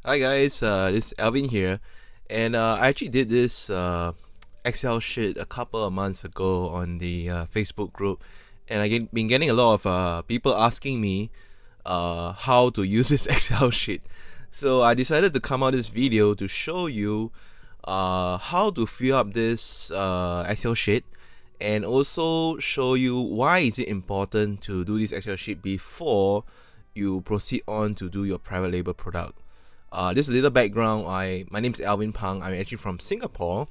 Hi guys, this is Alvin here, and I actually did this Excel sheet a couple of months ago on the Facebook group, and I've been getting a lot of people asking me how to use this Excel sheet. So I decided to come out this video to show you how to fill up this Excel sheet, and also show you why is it important to do this Excel sheet before you proceed on to do your private label product. Just a little background. My name is Alvin Phang. I'm actually from Singapore,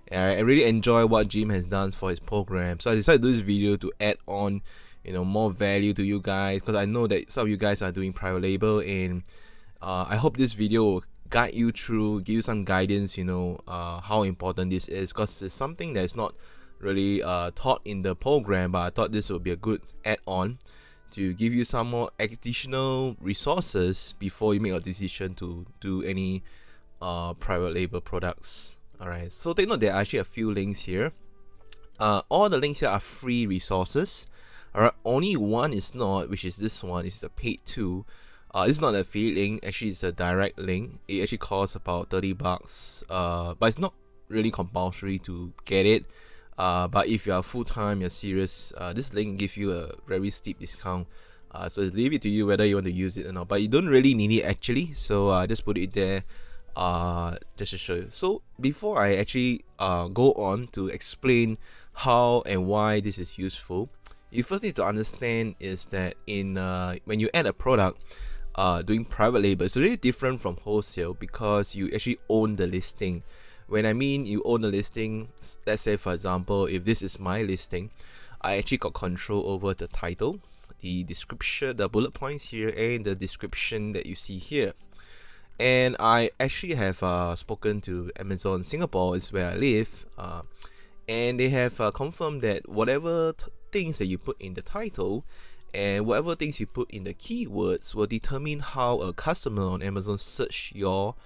and I really enjoy what Jim has done for his program. So I decided to do this video to add on, more value to you guys, because I know that some of you guys are doing private label, and I hope this video will guide you through, give you some guidance. How important this is, because it's something that is not really taught in the program, but I thought this would be a good add-on to give you some more additional resources before you make a decision to do any private label products. Alright, so take note there are actually a few links here. All the links here are free resources. Alright, only one is not, which is this one. It's a paid tool. It's not an affiliate link, actually it's a direct link. It actually costs about 30 bucks, but it's not really compulsory to get it. But if you are full-time, you're serious, this link gives you a very steep discount. So leave it to you whether you want to use it or not, but you don't really need it actually, so just put it there just to show you. So before I actually go on to explain how and why this is useful, you first need to understand is that in when you add a product doing private label, it's really different from wholesale because you actually own the listing. When I mean you own the listing, let's say for example, if this is my listing, I actually got control over the title, the description, the bullet points here, and the description that you see here. And I actually have spoken to Amazon Singapore, is where I live, and they have confirmed that whatever things that you put in the title and whatever things you put in the keywords will determine how a customer on Amazon search your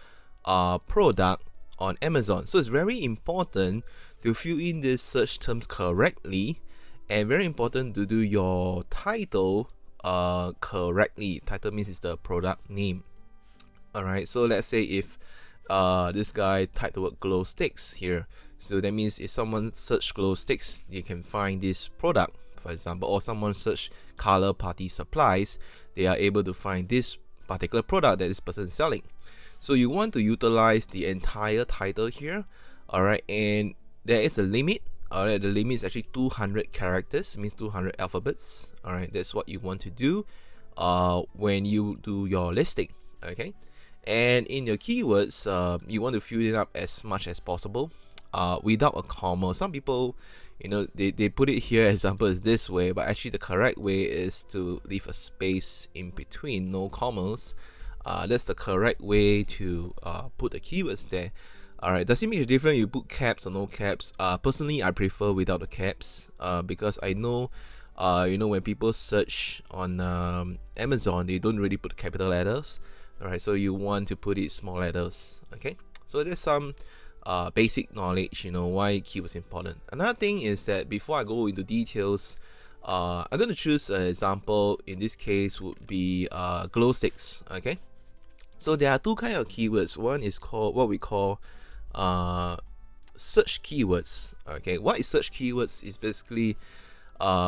product on Amazon. So it's very important to fill in these search terms correctly, and very important to do your title correctly. Title means it's the product name. Alright, so let's say if this guy typed the word glow sticks here, so that means if someone search glow sticks, you can find this product, for example, or someone search color party supplies, they are able to find this particular product that this person is selling. So you want to utilize the entire title here, alright, and there is a limit. Alright, the limit is actually 200 characters, means 200 alphabets. Alright, that's what you want to do when you do your listing. Okay, and in your keywords, you want to fill it up as much as possible without a comma. Some people, they put it here, example is this way, but actually the correct way is to leave a space in between, no commas. That's the correct way to put the keywords there. Alright, does it make a difference you put caps or no caps? Personally, I prefer without the caps because I know when people search on Amazon, they don't really put capital letters. Alright, so you want to put it small letters. Okay, so there's some basic knowledge, why keywords important. Another thing is that before I go into details, I'm going to choose an example. In this case would be glow sticks. Okay, so there are two kinds of keywords. One is called what we call search keywords. Okay, what is search keywords is basically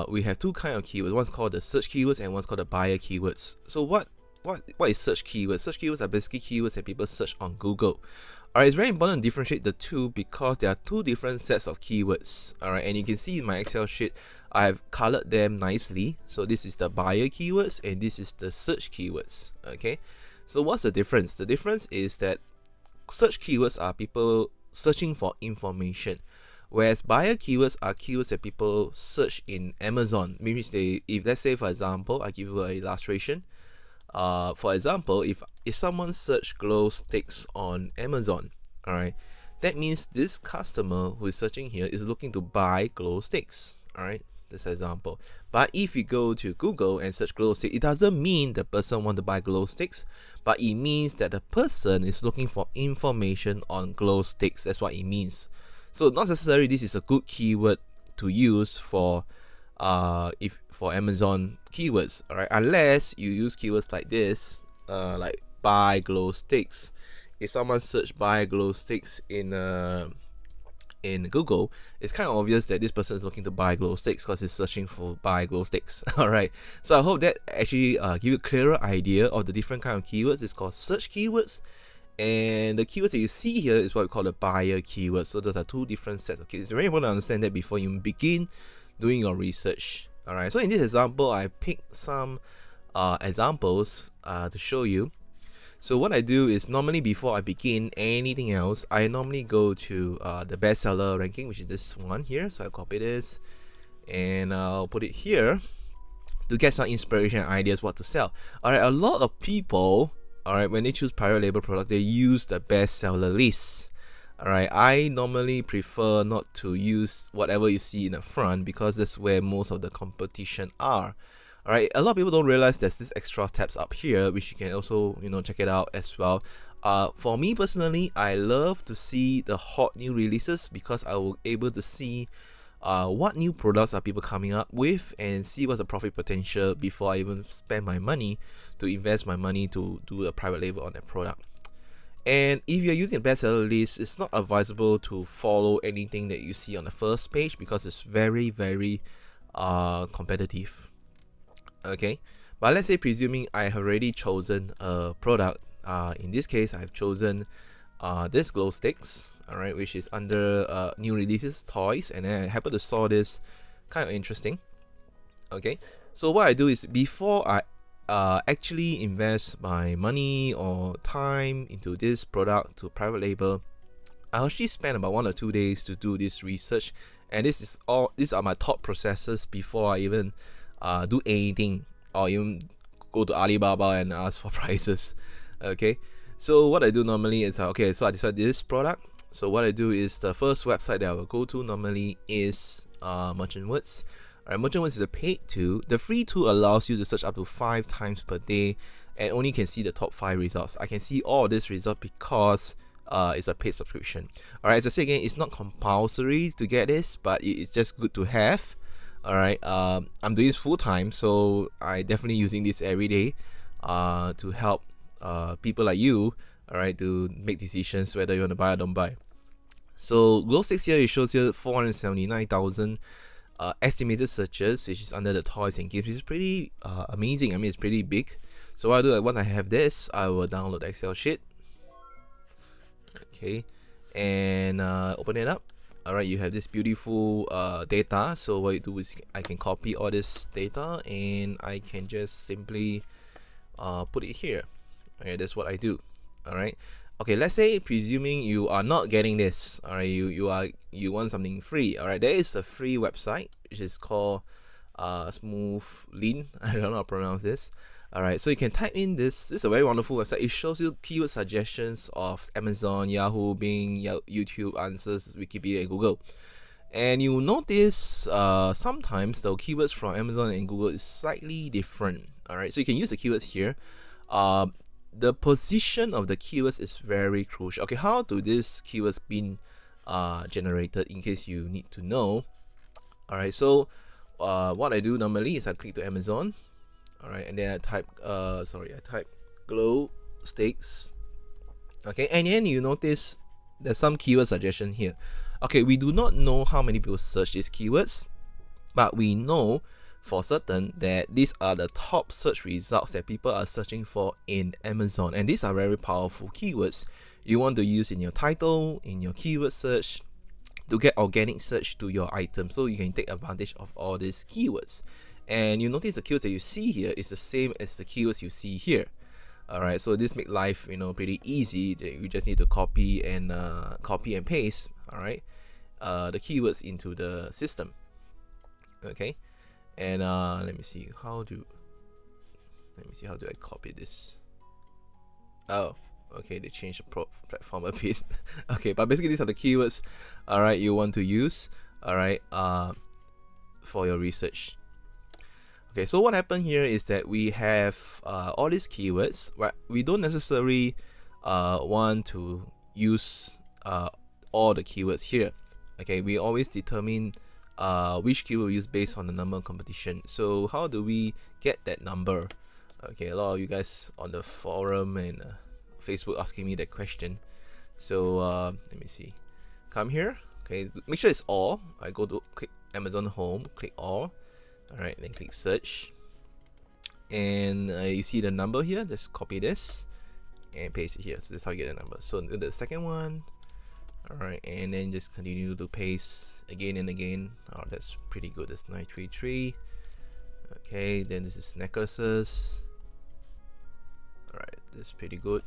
we have two kinds of keywords. One's called the search keywords and one's called the buyer keywords. So what is search keywords? Search keywords are basically keywords that people search on Google. Alright, it's very important to differentiate the two because there are two different sets of keywords. Alright, and you can see in my Excel sheet, I have colored them nicely. So this is the buyer keywords and this is the search keywords. Okay, so what's the difference? The difference is that search keywords are people searching for information, whereas buyer keywords are keywords that people search in Amazon. Maybe if let's say for example, I give you an illustration. For example, if someone search glow sticks on Amazon, alright, that means this customer who is searching here is looking to buy glow sticks. Alright, this example. But if you go to Google and search glow stick, it doesn't mean the person want to buy glow sticks, but it means that the person is looking for information on glow sticks. That's what it means. So not necessarily this is a good keyword to use for Amazon keywords, alright, unless you use keywords like this, like buy glow sticks. If someone search buy glow sticks in Google, it's kind of obvious that this person is looking to buy glow sticks because he's searching for buy glow sticks. All right, so I hope that actually give you a clearer idea of the different kind of keywords. It's called search keywords, and the keywords that you see here is what we call the buyer keywords. So those are two different sets of keywords. It's very important to understand that before you begin doing your research. All right, so in this example, I picked some examples to show you. So what I do is normally before I begin anything else, I normally go to the bestseller ranking, which is this one here. So I copy this and I'll put it here to get some inspiration and ideas what to sell. All right, a lot of people, all right, when they choose private label product, they use the bestseller list. All right, I normally prefer not to use whatever you see in the front because that's where most of the competition are. All right, a lot of people don't realize there's this extra tabs up here, which you can also, check it out as well. For me personally, I love to see the hot new releases because I will able to see what new products are people coming up with and see what's the profit potential before I even spend my money to invest my money to do a private label on that product. And if you're using a bestseller list, it's not advisable to follow anything that you see on the first page because it's very, very competitive. Okay, but let's say presuming I have already chosen a product. In this case, I've chosen this glow sticks, all right, which is under new releases toys, and then I happen to saw this kind of interesting. Okay, so what I do is before I actually invest my money or time into this product to private label, I actually spend about 1 or 2 days to do this research, and these are my thought processes before I even do anything or even go to Alibaba and ask for prices. Okay, so what I do normally is okay, so I decided this product. So what I do is the first website that I will go to normally is Merchantwords. Alright, Merchantwords is a paid tool. The free tool allows you to search up to 5 times per day and only can see the top 5 results. I can see all this result because it's a paid subscription. Alright, as I say again, it's not compulsory to get this, but it's just good to have. Alright, I'm doing this full time, so I definitely using this every day to help people like you, alright, to make decisions whether you want to buy or don't buy. So glow sticks here, it shows here 479,000 estimated searches, which is under the toys and games, which is pretty amazing. I mean, it's pretty big. So what I do, when I have this, I will download the Excel sheet. Okay, and open it up. Alright, you have this beautiful data. So what you do is I can copy all this data and I can just simply put it here. Okay, that's what I do. Alright, okay, let's say presuming you are not getting this. Alright, you want something free. Alright, there is a free website which is called Smooth Lean. I don't know how to pronounce this. Alright, so you can type in this. This is a very wonderful website. It shows you keyword suggestions of Amazon, Yahoo, Bing, YouTube answers, Wikipedia, and Google. And you will notice sometimes the keywords from Amazon and Google is slightly different. Alright, so you can use the keywords here. The position of the keywords is very crucial. Okay, how do these keywords been generated in case you need to know? Alright, so what I do normally is I click to Amazon. Alright, and then I type glow sticks. Okay, and then you notice there's some keyword suggestion here. Okay, we do not know how many people search these keywords, but we know for certain that these are the top search results that people are searching for in Amazon, and these are very powerful keywords you want to use in your title, in your keyword search, to get organic search to your item, so you can take advantage of all these keywords. And you notice the keywords that you see here is the same as the keywords you see here. Alright, so this make life pretty easy. You just need to copy and paste, alright, the keywords into the system. Okay, and let me see how do I copy this. Oh, okay, they changed the platform a bit. Okay, but basically these are the keywords, alright, you want to use, alright, for your research. Okay, so what happened here is that we have all these keywords, right? We don't necessarily want to use all the keywords here. Okay, we always determine which keyword we use based on the number of competition. So how do we get that number? Okay, a lot of you guys on the forum and Facebook asking me that question. So let me see. Come here. Okay, make sure it's all. I go to click Amazon Home, click all. Alright, then click search. And you see the number here. Just copy this and paste it here. So that's how you get the number. So the second one. Alright, and then just continue to paste again and again. Oh, that's pretty good. That's 933. Okay, then this is necklaces. Alright, this is pretty good.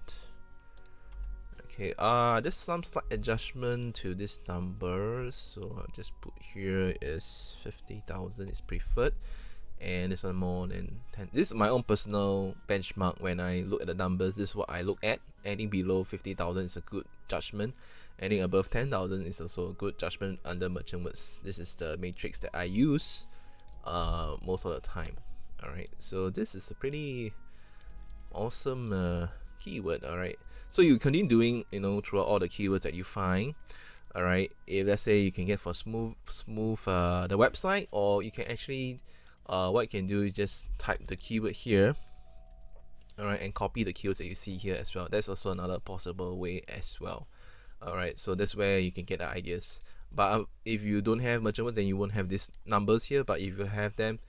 Okay, there's some slight adjustment to this number, so I'll just put here is 50,000 is preferred, and this one more than 10. This is my own personal benchmark. When I look at the numbers, this is what I look at. Anything below 50,000 is a good judgment. Anything above 10,000 is also a good judgment under merchant words. This is the matrix that I use most of the time. Alright, so this is a pretty awesome keyword. Alright, so you continue doing, throughout all the keywords that you find. Alright, if let's say you can get for smooth the website, or you can actually what you can do is just type the keyword here. Alright, and copy the keywords that you see here as well. That's also another possible way as well. Alright, so that's where you can get the ideas. But if you don't have merchant words, then you won't have these numbers here. But if you have them,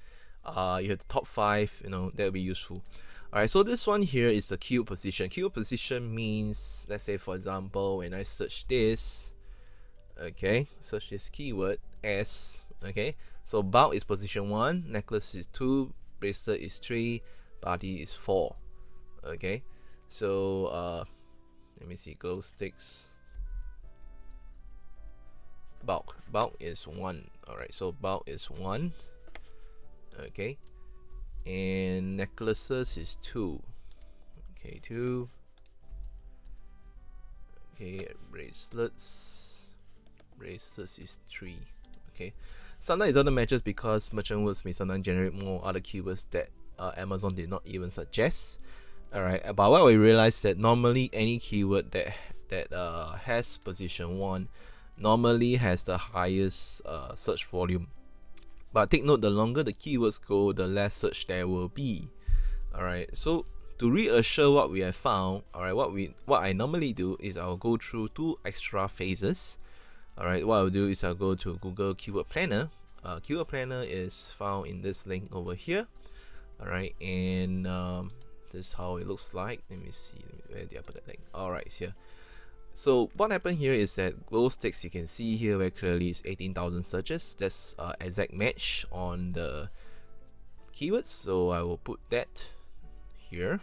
you have the top 5, that will be useful. Alright, so this one here is the keyword position. Keyword position means, let's say for example, when I search this, okay, search this keyword as, okay, so bulk is position 1, necklace is 2, bracelet is 3, body is 4. Okay, so let me see, glow sticks, bulk is 1. Alright, so bulk is 1. Okay, and necklaces is 2. Okay, 2. Okay, bracelets is 3. Okay, sometimes it doesn't matches because merchant words may sometimes generate more other keywords that Amazon did not even suggest. Alright, but what we realized that normally any keyword that has position 1 normally has the highest search volume. But take note, the longer the keywords go, the less search there will be. Alright, so to reassure what we have found, alright, what I normally do is I'll go through 2 extra phases. Alright, what I'll do is I'll go to Google Keyword Planner. Keyword Planner is found in this link over here. Alright, and this is how it looks like. Let me see, where did I put that link? Alright, it's here. So what happened here is that glow sticks, you can see here very clearly, is 18,000 searches. That's exact match on the keywords, so I will put that here.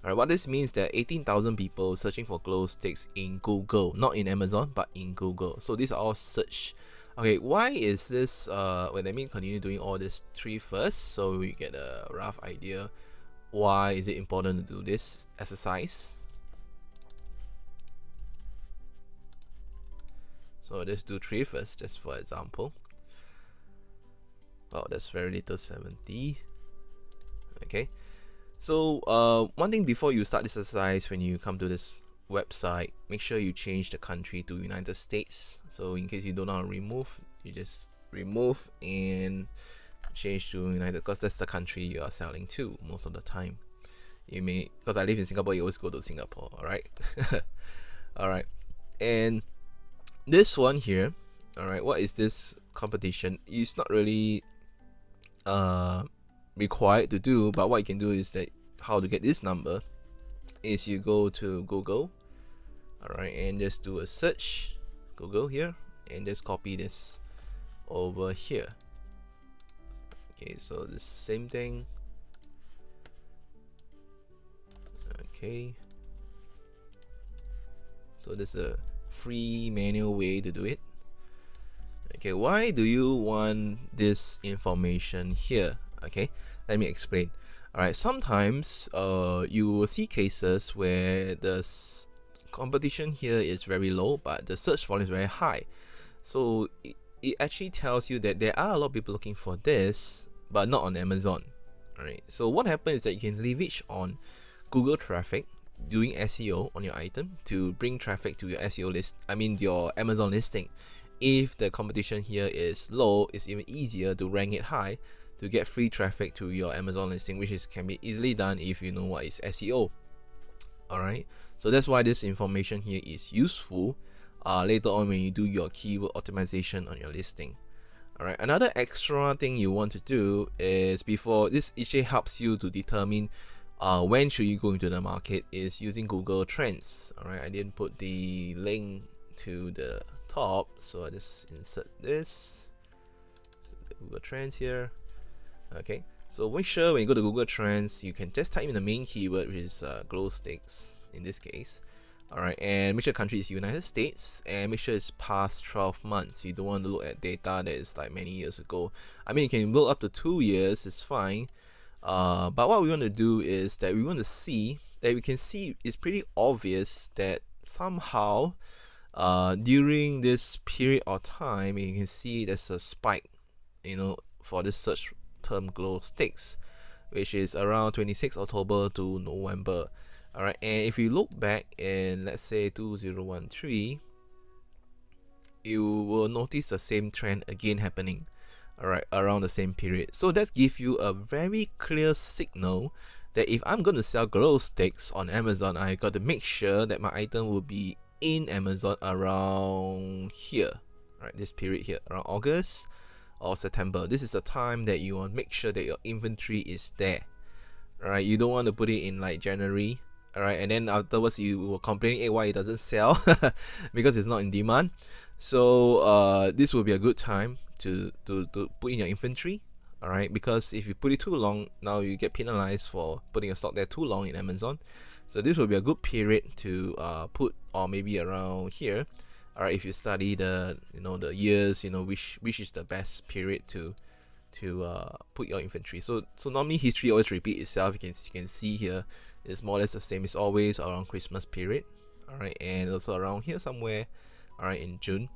Alright, what this means that 18,000 people searching for glow sticks in Google, not in Amazon, but in Google. So these are all search. Okay, why is this? Let me continue doing all this 3 first, so we get a rough idea. Why is it important to do this exercise? So let's do 3 first, just for example. Oh, that's very little, 70. Okay. So one thing before you start this exercise, when you come to this website, make sure you change the country to United States. So in case you don't know how to remove, you just remove and change to United, because that's the country you are selling to most of the time. You may, because I live in Singapore, you always go to Singapore. All right. All right, and this one here, all right, what is this competition? It's not really required to do, but what you can do is that how to get this number is you go to Google, all right, and just do a search, Google here, and just copy this over here. Okay, so the same thing. Okay, so this is a free manual way to do it. Okay, why do you want this information here? Okay, let me explain. Alright, sometimes you will see cases where the competition here is very low, but the search volume is very high. So it actually tells you that there are a lot of people looking for this, but not on Amazon. Alright, so what happens is that you can leverage on Google traffic, doing SEO on your item to bring traffic to your SEO list, your Amazon listing. If the competition here is low, it's even easier to rank it high to get free traffic to your Amazon listing, which can be easily done if you know what is SEO. Alright, so that's why this information here is useful later on when you do your keyword optimization on your listing. Alright, another extra thing you want to do is, before this actually helps you to determine when should you go into the market, is using Google Trends. Alright, I didn't put the link to the top, so I just insert this. So Google Trends here. Okay, so make sure when you go to Google Trends, you can just type in the main keyword, which is glow sticks in this case. Alright, and make sure country is United States, and make sure it's past 12 months. You don't want to look at data that is like many years ago. I mean, you can look up to 2 years, it's fine. But what we want to do is that we want to see that we can see it's pretty obvious that somehow during this period of time, you can see there's a spike, you know, for this search term glow sticks, which is around 26 October to November. Alright, and if you look back in, let's say, 2013, you will notice the same trend again happening, alright, around the same period. So that gives you a very clear signal that if I'm going to sell glow sticks on Amazon, I got to make sure that my item will be in Amazon around here, right? This period here, around August or September. This is the time that you want to make sure that your inventory is there. Alright, you don't want to put it in like January, alright, and then afterwards you will complain, hey, why it doesn't sell because it's not in demand. So this will be a good time to put in your inventory, alright, because if you put it too long, now you get penalized for putting your stock there too long in Amazon. So this will be a good period to put, or maybe around here, alright, if you study the the years, which is the best period to put your inventory. So normally history always repeat itself. You can see here it's more or less the same. It's always around Christmas period, alright, and also around here somewhere, alright, in June,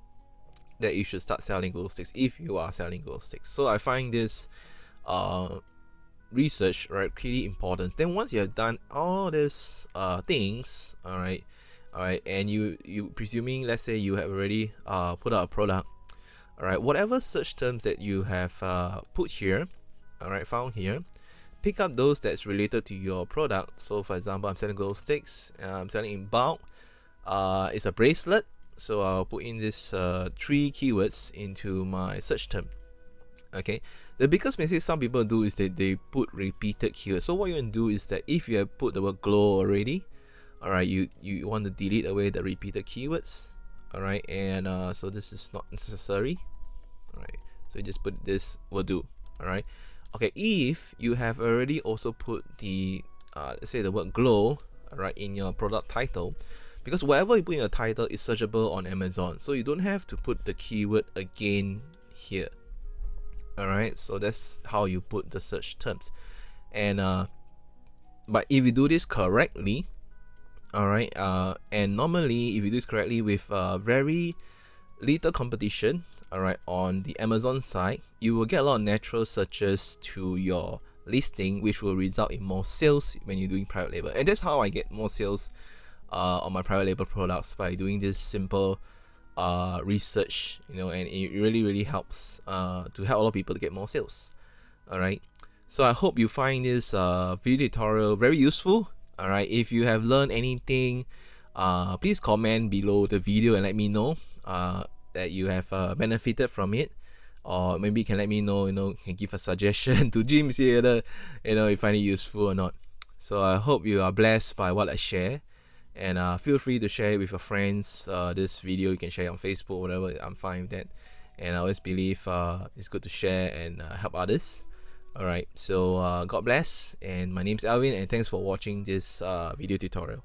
that you should start selling glow sticks if you are selling glow sticks. So I find this research, right, pretty important. Then once you have done all these things, alright, and you presuming, let's say you have already put out a product, alright, whatever search terms that you have put here, alright, found here, pick up those that's related to your product. So for example, I'm selling glow sticks, I'm selling in bulk, it's a bracelet, so I'll put in this 3 keywords into my search term. Okay, the biggest mistake some people do is that they put repeated keywords. So what you want to do is that if you have put the word glow already, alright, you want to delete away the repeated keywords, alright, and so this is not necessary, alright, so you just put this will do, alright. Okay, if you have already also put the let's say the word glow, alright, in your product title, because whatever you put in the title is searchable on Amazon, so you don't have to put the keyword again here, alright. So that's how you put the search terms. And but if you do this correctly, alright, and normally if you do this correctly with very little competition, alright, on the Amazon side, you will get a lot of natural searches to your listing, which will result in more sales when you're doing private label. And that's how I get more sales on my private label products, by doing this simple research, and it really helps to help a lot of people to get more sales. Alright, so I hope you find this video tutorial very useful. Alright, if you have learned anything, please comment below the video and let me know that you have benefited from it, or maybe you can let me know, can give a suggestion to Jim, see whether you find it useful or not. So I hope you are blessed by what I share, and feel free to share it with your friends. This video you can share on Facebook, whatever, I'm fine with that. And I always believe it's good to share and help others. Alright, so God bless, and my name's Alvin, and thanks for watching this video tutorial.